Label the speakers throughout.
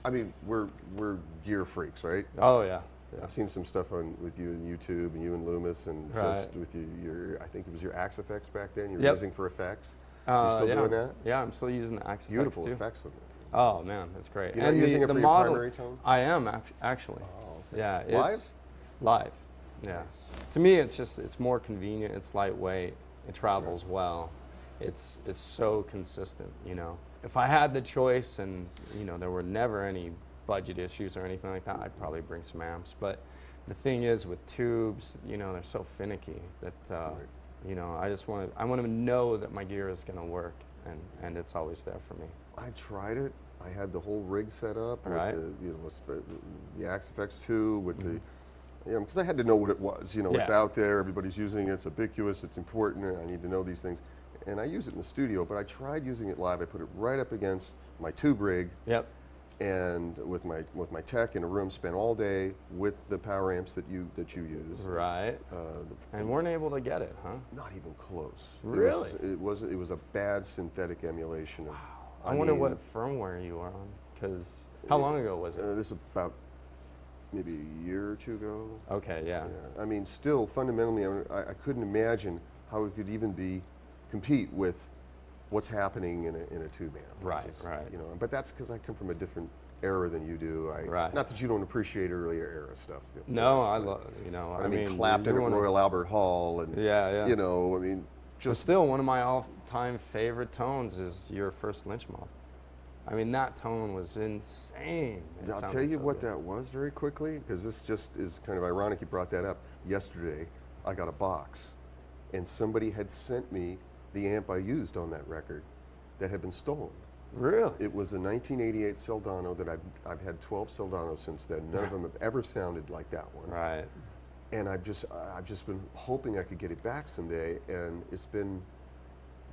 Speaker 1: I mean, we're gear freaks, right?
Speaker 2: Oh yeah.
Speaker 1: I've seen some stuff with you on YouTube and you and Loomis and just with your I think it was your Axe effects back then you were using for effects. You still doing that?
Speaker 2: Yeah, I'm still using the Axe
Speaker 1: Beautiful
Speaker 2: effects too.
Speaker 1: effects on it.
Speaker 2: Oh man, that's great.
Speaker 1: You're not using it for your primary tone?
Speaker 2: I am actually.
Speaker 1: Oh, okay.
Speaker 2: Yeah, it's
Speaker 1: live?
Speaker 2: Live. Yeah.
Speaker 1: Nice.
Speaker 2: To me, it's more convenient. It's lightweight. It travels well. It's so consistent. You know, if I had the choice, and you know, there were never any budget issues or anything like that, I'd probably bring some amps. But the thing is, with tubes, you know, they're so finicky that you know, I want to know that my gear is going to work, and it's always there for me.
Speaker 1: I tried it. I had the whole rig set up with the, you know, the Axe Effects 2 with the, you know, because I had to know what it was. You know, it's out there, everybody's using it, it's ubiquitous, it's important, and I need to know these things. And I use it in the studio, but I tried using it live. I put it right up against my tube rig.
Speaker 2: Yep.
Speaker 1: And with my tech in a room, spent all day with the power amps that you use.
Speaker 2: Right. And weren't able to get it, huh?
Speaker 1: Not even close.
Speaker 2: Really?
Speaker 1: It was a bad synthetic emulation of.
Speaker 2: I wonder what firmware you are on, because how long ago was it?
Speaker 1: This is about maybe a year or two ago.
Speaker 2: Okay, yeah.
Speaker 1: I mean, still fundamentally, I couldn't imagine how it could even compete with what's happening in a tube amp.
Speaker 2: Right.
Speaker 1: You know, but that's because I come from a different era than you do.
Speaker 2: Right.
Speaker 1: Not that you don't appreciate earlier era stuff.
Speaker 2: No, I love, you know.
Speaker 1: I mean, Clapton at Royal Albert Hall, and you know, I mean,
Speaker 2: just still one of my all-time favorite tones is your first Lynch mob. I mean, that tone was insane.
Speaker 1: I'll tell you what that was very quickly, because this just is kind of ironic you brought that up. Yesterday, I got a box, and somebody had sent me the amp I used on that record that had been stolen.
Speaker 2: Really?
Speaker 1: It was a 1988 Soldano that I've had 12 Soldanos since then. None of them have ever sounded like that one.
Speaker 2: Right.
Speaker 1: And I've just been hoping I could get it back someday, and it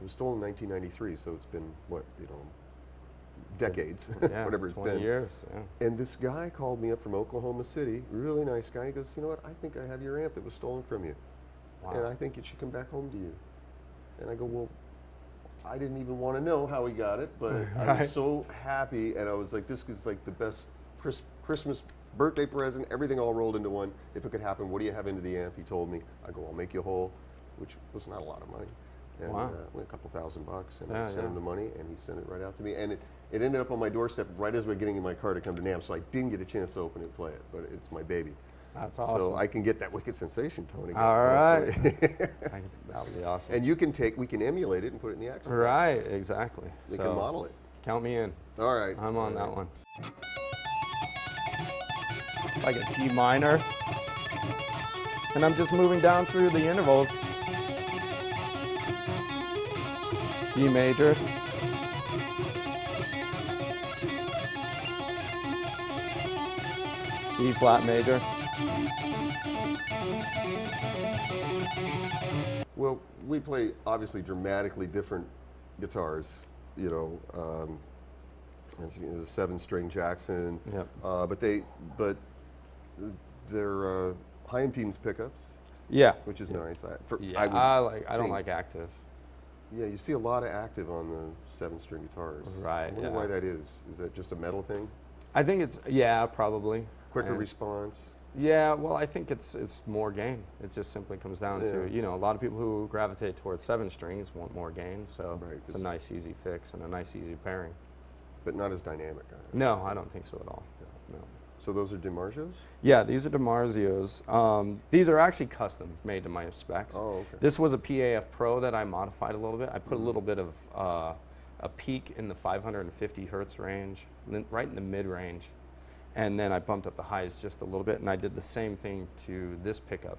Speaker 1: was stolen in 1993, so it's been what, you know, decades, whatever it's
Speaker 2: 20
Speaker 1: been.
Speaker 2: years,
Speaker 1: And this guy called me up from Oklahoma City, really nice guy. He goes, you know what, I think I have your amp that was stolen from you.
Speaker 2: Wow.
Speaker 1: And I think it should come back home to you. And I go, well, I didn't even want to know how he got it, but I was so happy, and I was like, this is like the best Christmas birthday present, everything all rolled into one. If it could happen, what do you have into the amp? He told me. I go, I'll make you whole, which was not a lot of money. And a couple $1,000, and I sent him the money, and he sent it right out to me. And it ended up on my doorstep right as we're getting in my car to come to NAMM, so I didn't get a chance to open it and play it, but it's my baby.
Speaker 2: That's awesome.
Speaker 1: So I can get that Wicked Sensation tone again.
Speaker 2: All right. That would be awesome.
Speaker 1: And we can emulate it and put it in the Axe.
Speaker 2: Right, exactly.
Speaker 1: We can model it.
Speaker 2: Count me in.
Speaker 1: All right.
Speaker 2: I'm on that one. Like a G minor. And I'm just moving down through the intervals. D major. E flat major.
Speaker 1: Well, we play obviously dramatically different guitars, you know, as you know, the 7-string Jackson, but they're high impedance pickups.
Speaker 2: Yeah.
Speaker 1: Which is nice.
Speaker 2: I don't like active.
Speaker 1: Yeah, you see a lot of active on the 7-string guitars.
Speaker 2: Right.
Speaker 1: I wonder why that is. Is that just a metal thing?
Speaker 2: I think it's probably.
Speaker 1: Quicker response.
Speaker 2: Yeah, well, I think it's more gain. It just simply comes down to, you know, a lot of people who gravitate towards 7 strings want more gain, so it's a nice easy fix and a nice easy pairing.
Speaker 1: But not as dynamic.
Speaker 2: No, I don't think so at all. No.
Speaker 1: So those are DiMarzios?
Speaker 2: Yeah, these are DiMarzios. These are actually custom made to my specs.
Speaker 1: Oh, okay.
Speaker 2: This was a PAF Pro that I modified a little bit. I put a little bit of a peak in the 550 hertz range, right in the mid-range. And then I bumped up the highs just a little bit, and I did the same thing to this pickup,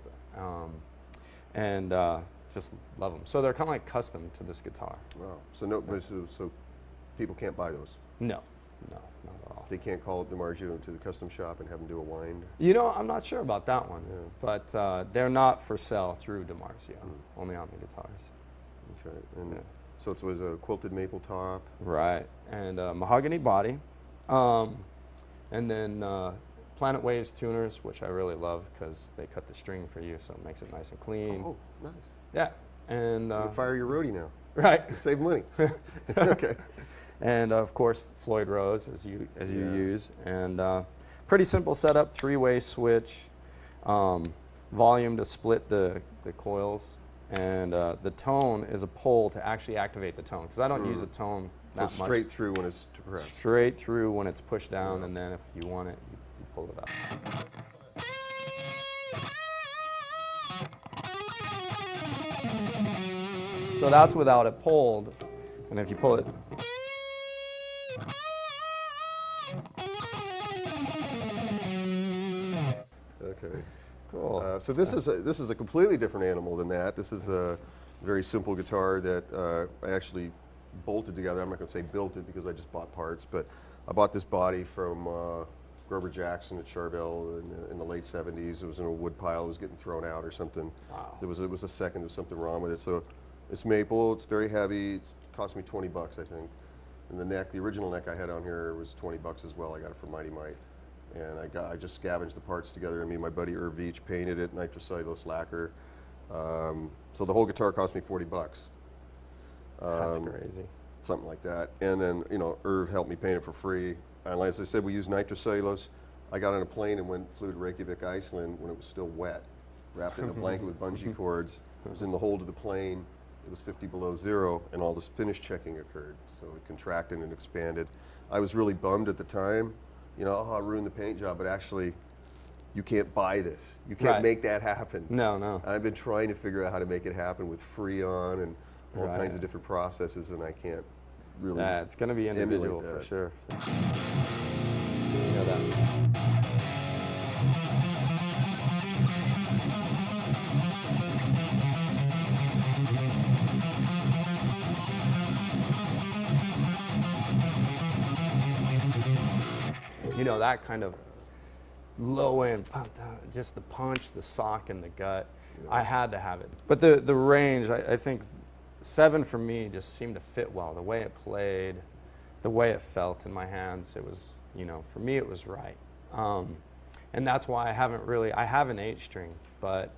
Speaker 2: and just love them. So they're kind of like custom to this guitar.
Speaker 1: Wow. So people can't buy those?
Speaker 2: No, not at all.
Speaker 1: They can't call DiMarzio to the custom shop and have them do a wind?
Speaker 2: You know, I'm not sure about that one, but they're not for sale through DiMarzio, only on the guitars.
Speaker 1: Okay. And so it was a quilted maple top?
Speaker 2: Right, and mahogany body. And then Planet Waves tuners, which I really love because they cut the string for you, so it makes it nice and clean.
Speaker 1: Oh, nice.
Speaker 2: Yeah, and
Speaker 1: you fire your roadie now.
Speaker 2: Right.
Speaker 1: Save money. Okay.
Speaker 2: And of course, Floyd Rose, as you use. And pretty simple setup, 3-way switch, volume to split the coils. And the tone is a pole to actually activate the tone, because I don't use a tone that much.
Speaker 1: So straight through when it's depressed.
Speaker 2: Straight through when it's pushed down, and then if you want it, you pull it up. So that's without it pulled, and if you pull it.
Speaker 1: Okay.
Speaker 2: Cool.
Speaker 1: So this is a completely different animal than that. This is a very simple guitar that I actually bolted together. I'm not going to say built it because I just bought parts, but I bought this body from Grover Jackson at Charvel in the late 70s. It was in a wood pile. It was getting thrown out or something.
Speaker 2: Wow.
Speaker 1: There was something wrong with it. So it's maple. It's very heavy. It cost me $20, I think. And the neck, the original neck I had on here was $20 as well. I got it from Mighty Mite. And I just scavenged the parts together, and me and my buddy Irv Veach painted it, nitrocellulose lacquer. So the whole guitar cost me $40.
Speaker 2: That's crazy.
Speaker 1: Something like that. And then, Irv helped me paint it for free. And as I said, we used nitrocellulose. I got on a plane and flew to Reykjavik, Iceland when it was still wet. Wrapped it in a blanket with bungee cords. It was in the hold of the plane. It was 50 below zero, and all this finish checking occurred. So it contracted and expanded. I was really bummed at the time. I ruined the paint job, but actually, you can't buy this. You can't make that happen.
Speaker 2: No.
Speaker 1: And I've been trying to figure out how to make it happen with Freon and all kinds of different processes, and I can't really.
Speaker 2: Yeah, it's going to be individual for sure. You know that. That kind of low end, just the punch, the sock, and the gut. Yeah. I had to have it. But the range, I think 7 for me just seemed to fit well. The way it played, the way it felt in my hands, it was, for me it was right. And that's why I have an 8-string, but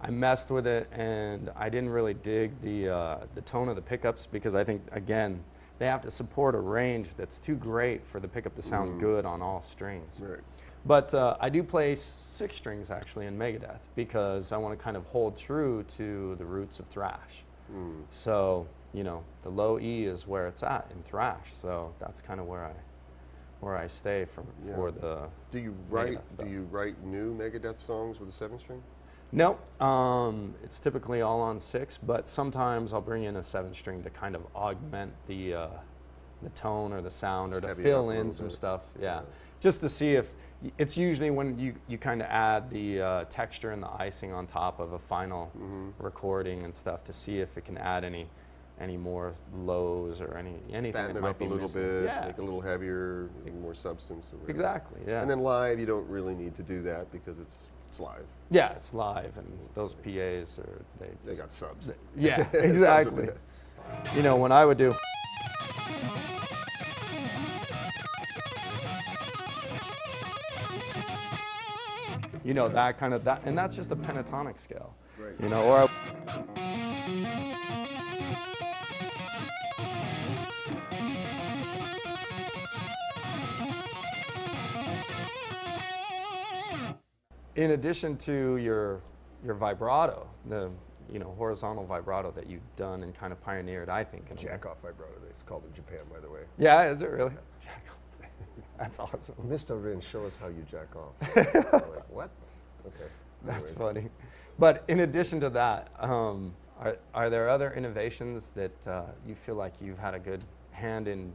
Speaker 2: I messed with it and I didn't really dig the tone of the pickups, because I think, again, they have to support a range that's too great for the pickup to sound good on all strings.
Speaker 1: Right.
Speaker 2: But I do play 6 strings actually in Megadeth, because I want to kind of hold true to the roots of thrash. So, the low E is where it's at in thrash. So that's kind of where I stay for the.
Speaker 1: Do you write new Megadeth songs with a 7-string?
Speaker 2: Nope. It's typically all on 6, but sometimes I'll bring in a 7-string to kind of augment the tone or the sound, or to fill in some stuff. Yeah. Just to see if it's usually when you kind of add the texture and the icing on top of a final recording and stuff, to see if it can add any more lows or anything
Speaker 1: Fatten
Speaker 2: that
Speaker 1: it
Speaker 2: might
Speaker 1: up
Speaker 2: be
Speaker 1: a little
Speaker 2: missing.
Speaker 1: bit,
Speaker 2: Yeah,
Speaker 1: make it a little heavier, a little more substance. Or
Speaker 2: exactly. Yeah.
Speaker 1: And then live, you don't really need to do that because it's live.
Speaker 2: Yeah, it's live, and those PAs
Speaker 1: they got subs.
Speaker 2: Yeah, exactly. When I would do. That kind of and that's just a pentatonic scale.
Speaker 1: Right.
Speaker 2: Or in addition to your vibrato, the horizontal vibrato that you've done and kind of pioneered, I think.
Speaker 1: Jack-off vibrato, it's called in Japan, by the way.
Speaker 2: Yeah, is it really? Jack-off. That's awesome.
Speaker 1: Mr. Rin, show us how you jack off. I'm like, what? Okay.
Speaker 2: That's funny. But in addition to that, are there other innovations that you feel like you've had a good hand in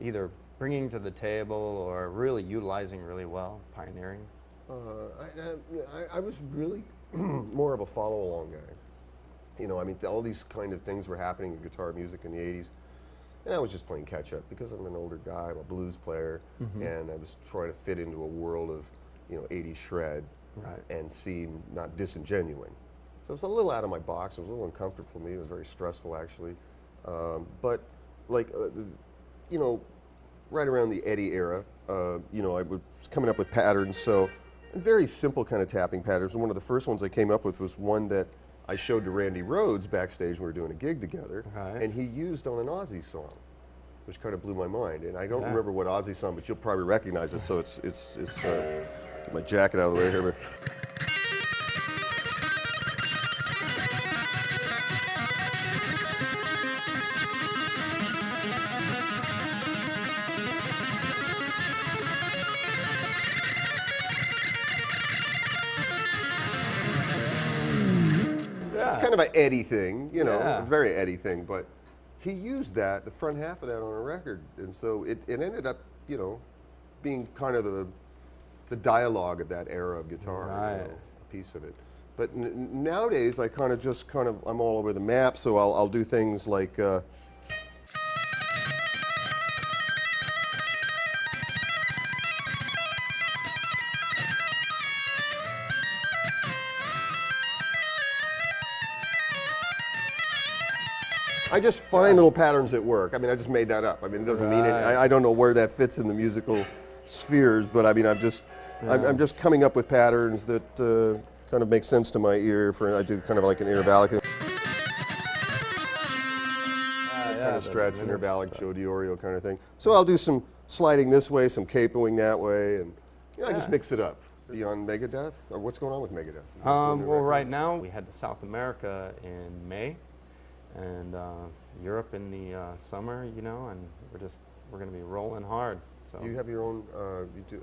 Speaker 2: either bringing to the table or really utilizing really well, pioneering?
Speaker 1: I was really more of a follow-along guy. All these kind of things were happening in guitar music in the 80s, and I was just playing catch-up because I'm an older guy, I'm a blues player, and I was trying to fit into a world of, 80s shred, and seem not disingenuine. So it was a little out of my box, it was a little uncomfortable for me, it was very stressful actually. But right around the Eddie era, I was coming up with patterns, so very simple kind of tapping patterns. And one of the first ones I came up with was one that I showed to Randy Rhoads backstage when we were doing a gig together, and he used on an Ozzy song. which kind of blew my mind. And I don't remember what Ozzy song, but you'll probably recognize it. So it's get my jacket out of the way here. But it's kind of an Eddie thing, you know, a very Eddie thing, but he used that, the front half of that on a record, and so it ended up, you know, being kind of the dialogue of that era of guitar, you know, a piece of it. But nowadays, I I'm all over the map, so I'll do things like, I just find little patterns at work. I mean, I just made that up. I mean, it doesn't mean it. I don't know where that fits in the musical spheres, but I mean, I'm just coming up with patterns that kind of make sense to my ear. I do kind of like an intervallic. Kind of stretch, intervallic, Joe Diorio kind of thing. So I'll do some sliding this way, some capoing that way, and you know, I just mix it up. Beyond Megadeth, or what's going on with Megadeth?
Speaker 2: Well, right now we head to South America in May, and Europe in the summer, you know, and we're going to be rolling hard. So.
Speaker 1: Do you have your own?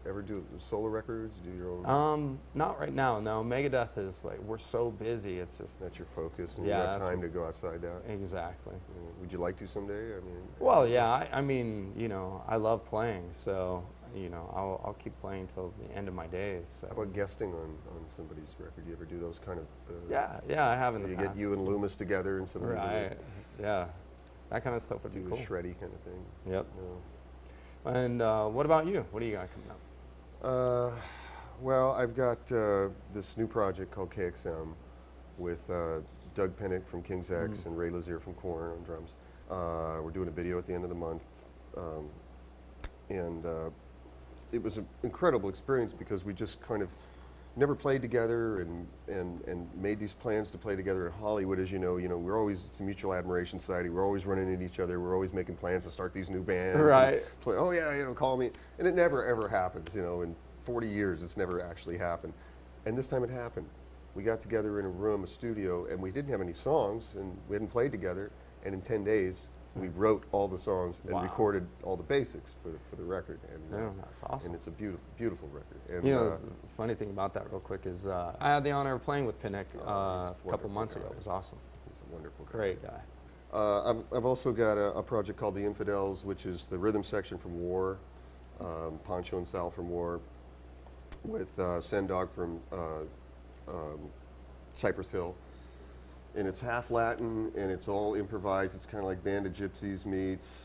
Speaker 1: Ever do solo records? Do your own?
Speaker 2: Not right now. No, Megadeth is like we're so busy. It's just
Speaker 1: that's your focus, and you have time to go outside that.
Speaker 2: Exactly.
Speaker 1: Would you like to someday? I mean.
Speaker 2: Well, yeah. I mean, you know, I love playing, so you know, I'll keep playing till the end of my days. So.
Speaker 1: How about guesting on somebody's record? Do you ever do those kind of?
Speaker 2: Yeah, I have in the past.
Speaker 1: You get you and Loomis together and something.
Speaker 2: Right. Yeah. That kind of stuff would be cool.
Speaker 1: Shreddy kind of thing.
Speaker 2: Yep. And what about you? What do you got coming up?
Speaker 1: Well, I've got this new project called KXM with Doug Pennick from King's X and Ray Lazier from Korn on drums. We're doing a video at the end of the month. And it was an incredible experience because we just kind of never played together and made these plans to play together in Hollywood. As you know, we're always, it's a mutual admiration society. We're always running into each other. We're always making plans to start these new bands.
Speaker 2: Right.
Speaker 1: Play, oh yeah, call me. And it never ever happens, in 40 years it's never actually happened. And this time it happened. We got together in a room, a studio, and we didn't have any songs and we hadn't played together. And in 10 days, we wrote all the songs and recorded all the basics for the record. And,
Speaker 2: that's awesome.
Speaker 1: And it's a beautiful, beautiful record. And,
Speaker 2: the funny thing about that real quick is I had the honor of playing with Pennick a couple months ago. It was awesome.
Speaker 1: He's a wonderful guy.
Speaker 2: Great guy.
Speaker 1: I've also got a project called The Infidels, which is the rhythm section from War, Pancho and Sal from War, with Sendog from Cypress Hill. And it's half Latin, and it's all improvised. It's kind of like Band of Gypsies meets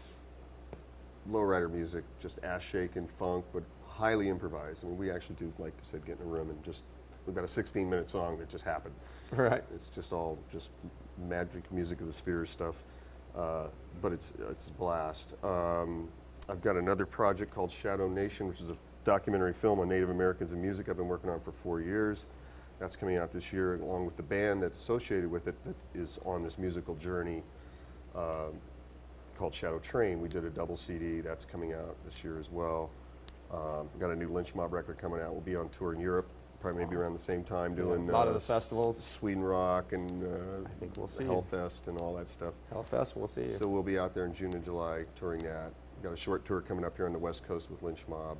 Speaker 1: lowrider music, just ass-shaking funk, but highly improvised. I mean, we actually do, like I said, get in a room and we've got a 16-minute song that just happened.
Speaker 2: Right.
Speaker 1: It's just all just magic music of the spheres stuff, but it's a blast. I've got another project called Shadow Nation, which is a documentary film on Native Americans and music I've been working on for 4 years. That's coming out this year, along with the band that's associated with it that is on this musical journey called Shadow Train. We did a double CD. That's coming out this year as well. Got a new Lynch Mob record coming out. We'll be on tour in Europe, probably maybe around the same time, doing
Speaker 2: a lot of the festivals.
Speaker 1: Sweden Rock and
Speaker 2: I think we'll see
Speaker 1: Hellfest and all that stuff.
Speaker 2: Hellfest, we'll see you.
Speaker 1: So we'll be out there in June and July touring that. Got a short tour coming up here on the West Coast with Lynch Mob.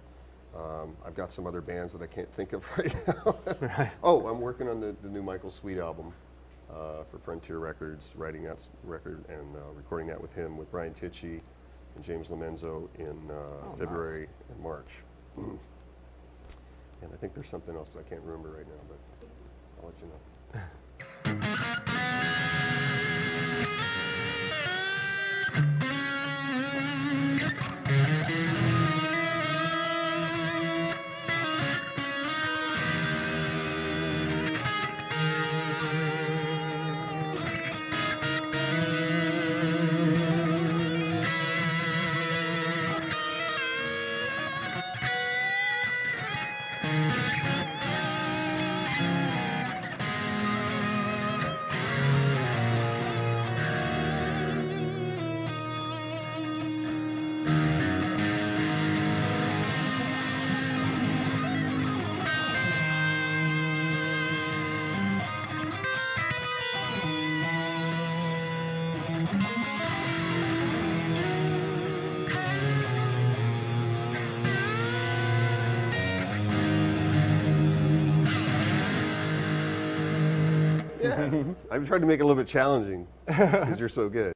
Speaker 1: I've got some other bands that I can't think of right now.
Speaker 2: Right.
Speaker 1: Oh, I'm working on the new Michael Sweet album for Frontier Records, writing that record and recording that with him, with Brian Tichy and James Lomenzo in February and March. And I think there's something else, but I can't remember right now, but I'll let you know. Yeah. I've tried to make it a little bit challenging because you're so good.